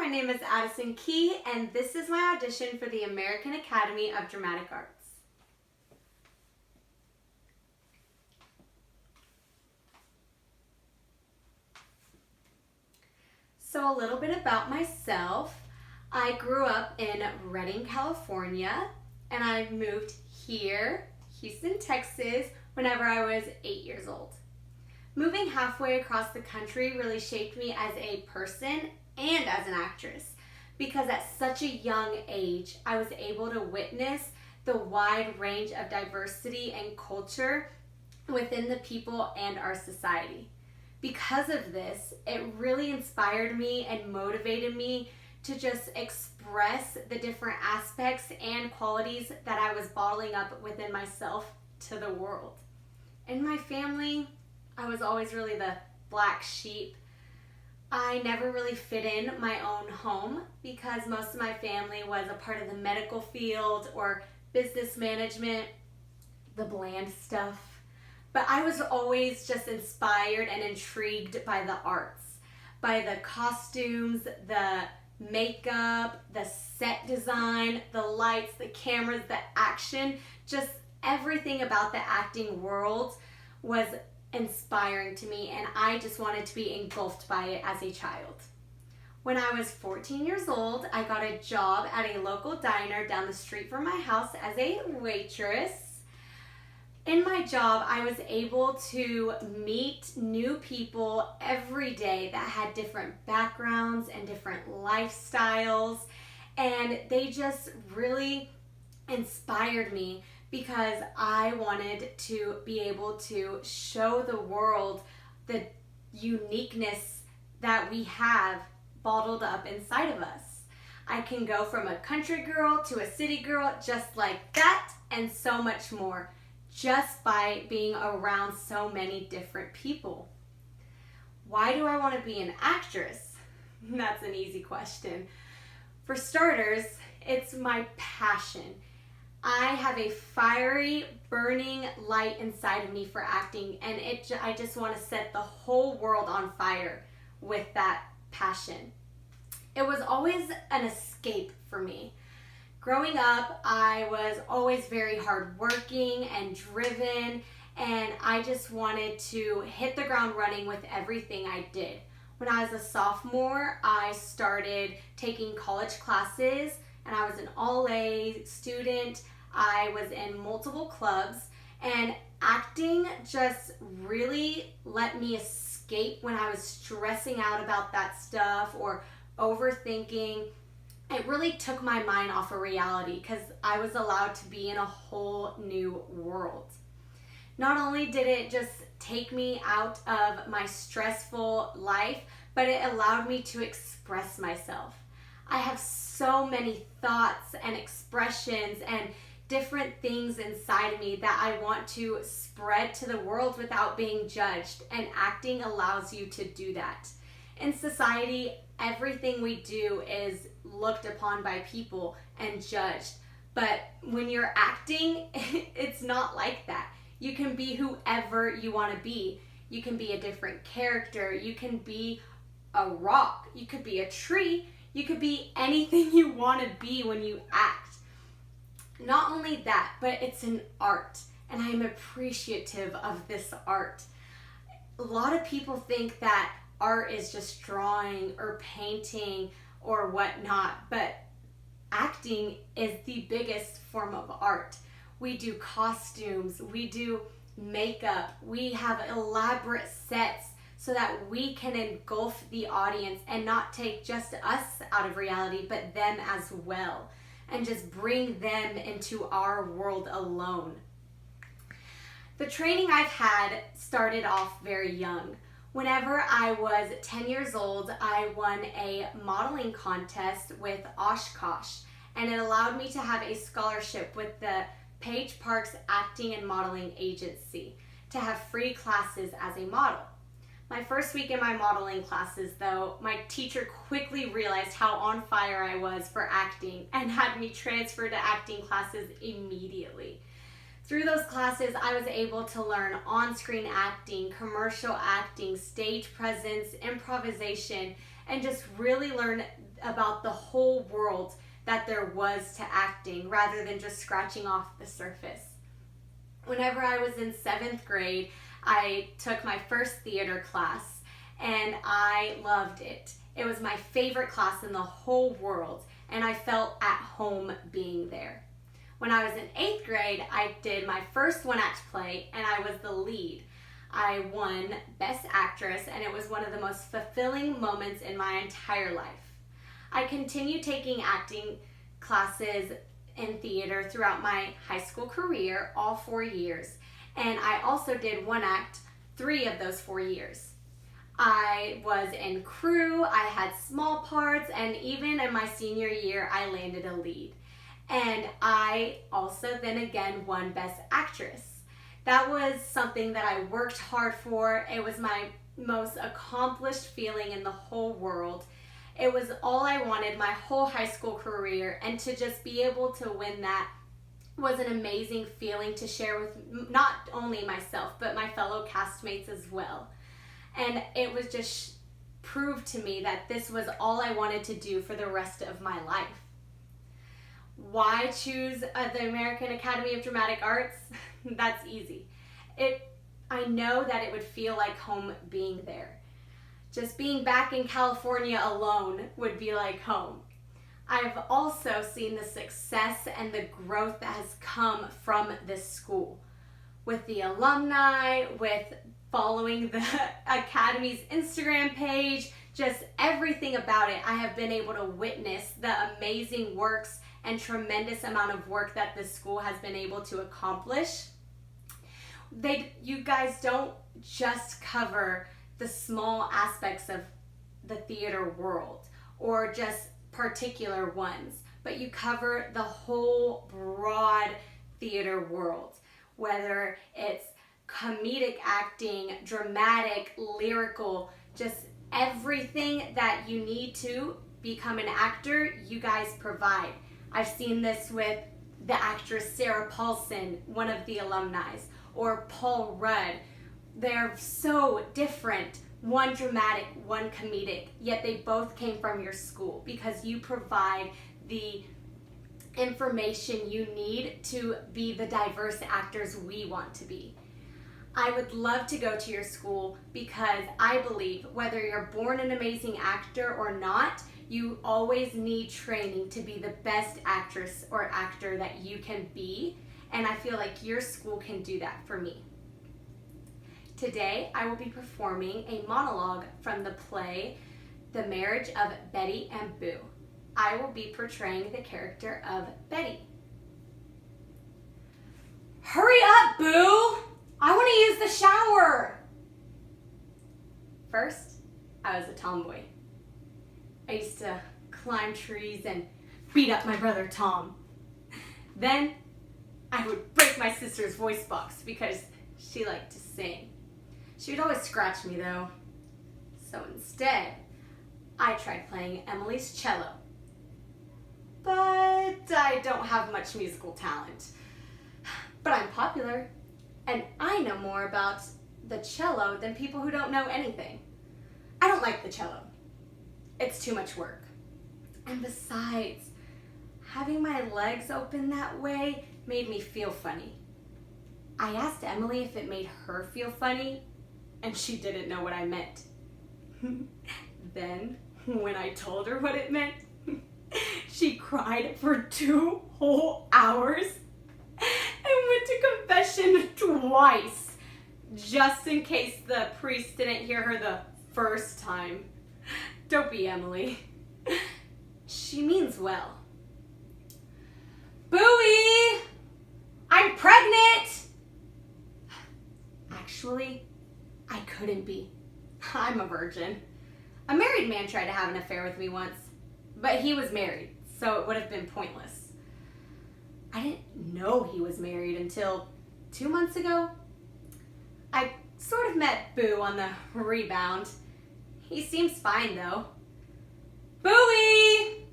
my name is Addison Kee, and this is my audition for the American Academy of Dramatic Arts. So a little bit about myself. I grew up in Redding, California, and I moved here, Houston, Texas, whenever I was 8 years old. Moving halfway across the country really shaped me as a person and as an actress, because at such a young age, I was able to witness the wide range of diversity and culture within the people and our society. Because of this, it really inspired me and motivated me to just express the different aspects and qualities that I was bottling up within myself to the world. In my family, I was always really the black sheep. I never really fit in my own home because most of my family was a part of the medical field or business management, the bland stuff. But I was always just inspired and intrigued by the arts, by the costumes, the makeup, the set design, the lights, the cameras, the action, just everything about the acting world was inspiring to me, and I just wanted to be engulfed by it as a child. When I was 14 years old, I got a job at a local diner down the street from my house as a waitress. In my job, I was able to meet new people every day that had different backgrounds and different lifestyles, and they just really inspired me because I wanted to be able to show the world the uniqueness that we have bottled up inside of us. I can go from a country girl to a city girl just like that, and so much more, just by being around so many different people. Why do I want to be an actress? That's an easy question. For starters, it's my passion. I have a fiery, burning light inside of me for acting, and I just want to set the whole world on fire with that passion. It was always an escape for me. Growing up, I was always very hardworking and driven, and I just wanted to hit the ground running with everything I did. When I was a sophomore, I started taking college classes, and I was an all-A student. I was in multiple clubs, and acting just really let me escape when I was stressing out about that stuff or overthinking. It really took my mind off of reality because I was allowed to be in a whole new world. Not only did it just take me out of my stressful life, but it allowed me to express myself. I have so many thoughts and expressions and different things inside of me that I want to spread to the world without being judged, and acting allows you to do that. In society, everything we do is looked upon by people and judged, but when you're acting, it's not like that. You can be whoever you want to be. You can be a different character. You can be a rock. You could be a tree. You could be anything you want to be when you act. Not only that, but it's an art, and I'm appreciative of this art. A lot of people think that art is just drawing or painting or whatnot, but acting is the biggest form of art. We do costumes, we do makeup, we have elaborate sets so that we can engulf the audience and not take just us out of reality, but them as well, and just bring them into our world alone. The training I've had started off very young. Whenever I was 10 years old, I won a modeling contest with Oshkosh, and it allowed me to have a scholarship with the Page Parks Acting and Modeling Agency to have free classes as a model. My first week in my modeling classes, though, my teacher quickly realized how on fire I was for acting and had me transfer to acting classes immediately. Through those classes, I was able to learn on-screen acting, commercial acting, stage presence, improvisation, and just really learn about the whole world that there was to acting rather than just scratching off the surface. Whenever I was in 7th grade, I took my first theater class and I loved it. It was my favorite class in the whole world and I felt at home being there. When I was in 8th grade, I did my first one-act play and I was the lead. I won Best Actress and it was one of the most fulfilling moments in my entire life. I continued taking acting classes in theater throughout my high school career, all 4 years, and I also did one act 3 of those 4 years. I was in crew, I had small parts, and even in my senior year, I landed a lead. And I also then again won Best Actress. That was something that I worked hard for. It was my most accomplished feeling in the whole world. It was all I wanted my whole high school career, and to just be able to win that was an amazing feeling to share with not only myself, but my fellow castmates as well. And it was just proved to me that this was all I wanted to do for the rest of my life. Why choose the American Academy of Dramatic Arts? That's easy. I know that it would feel like home being there. Just being back in California alone would be like home. I've also seen the success and the growth that has come from this school. With the alumni, with following the Academy's Instagram page, just everything about it, I have been able to witness the amazing works and tremendous amount of work that this school has been able to accomplish. You guys don't just cover the small aspects of the theater world or just particular ones, but you cover the whole broad theater world, whether it's comedic acting, dramatic, lyrical, just everything that you need to become an actor, you guys provide. I've seen this with the actress Sarah Paulson, one of the alumni, or Paul Rudd. They're so different, one dramatic, one comedic, yet they both came from your school because you provide the information you need to be the diverse actors we want to be. I would love to go to your school because I believe whether you're born an amazing actor or not, you always need training to be the best actress or actor that you can be, and I feel like your school can do that for me. Today, I will be performing a monologue from the play, The Marriage of Betty and Boo. I will be portraying the character of Betty. Hurry up, Boo! I want to use the shower! First, I was a tomboy. I used to climb trees and beat up my brother Tom. Then, I would break my sister's voice box because she liked to sing. She would always scratch me though. So instead, I tried playing Emily's cello. But I don't have much musical talent. But I'm popular, and I know more about the cello than people who don't know anything. I don't like the cello. It's too much work. And besides, having my legs open that way made me feel funny. I asked Emily if it made her feel funny, and she didn't know what I meant. Then, when I told her what it meant, she cried for 2 whole hours and went to confession twice, just in case the priest didn't hear her the first time. Don't be Emily. She means well. Booey! I'm pregnant! Actually, I couldn't be. I'm a virgin. A married man tried to have an affair with me once, but he was married, so it would have been pointless. I didn't know he was married until 2 months ago. I sort of met Boo on the rebound. He seems fine though. Booey!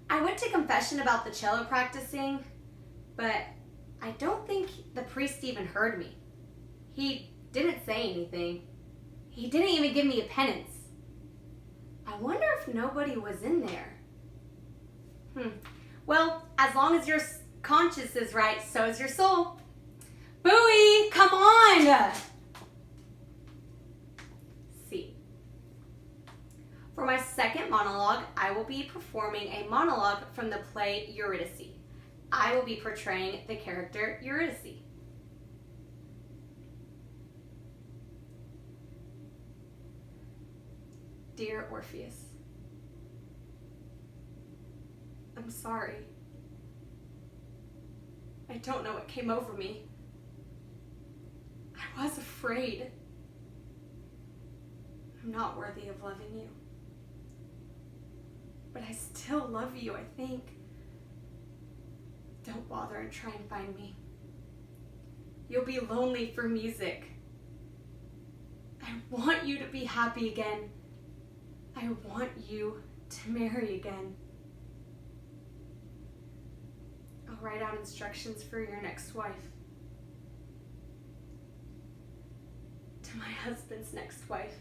I went to confession about the cello practicing, but I don't think the priest even heard me. He didn't say anything. He didn't even give me a penance. I I wonder if nobody was in there. Well, as long as your conscience is right, so is your soul. Bowie, come on! C. For my second monologue, I will be performing a monologue from the play Eurydice. I will be portraying the character Eurydice. Dear Orpheus, I'm sorry. I don't know what came over me. I was afraid. I'm not worthy of loving you. But I still love you, I think. Don't bother and try and find me. You'll be lonely for music. I want you to be happy again. I want you to marry again. I'll write out instructions for your next wife. To my husband's next wife.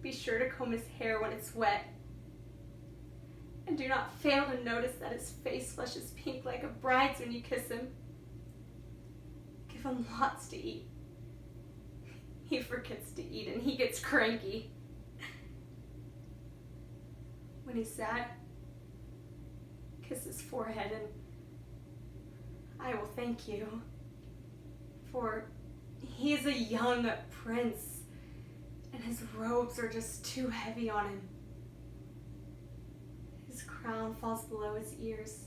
Be sure to comb his hair when it's wet. And do not fail to notice that his face flushes pink like a bride's when you kiss him. Give him lots to eat. He forgets to eat and he gets cranky. When he's sad, kiss his forehead and I will thank you, for he is a young prince and his robes are just too heavy on him. His crown falls below his ears.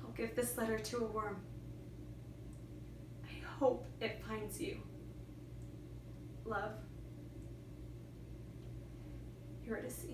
I'll give this letter to a worm. I hope it finds you. Love, Eurydice.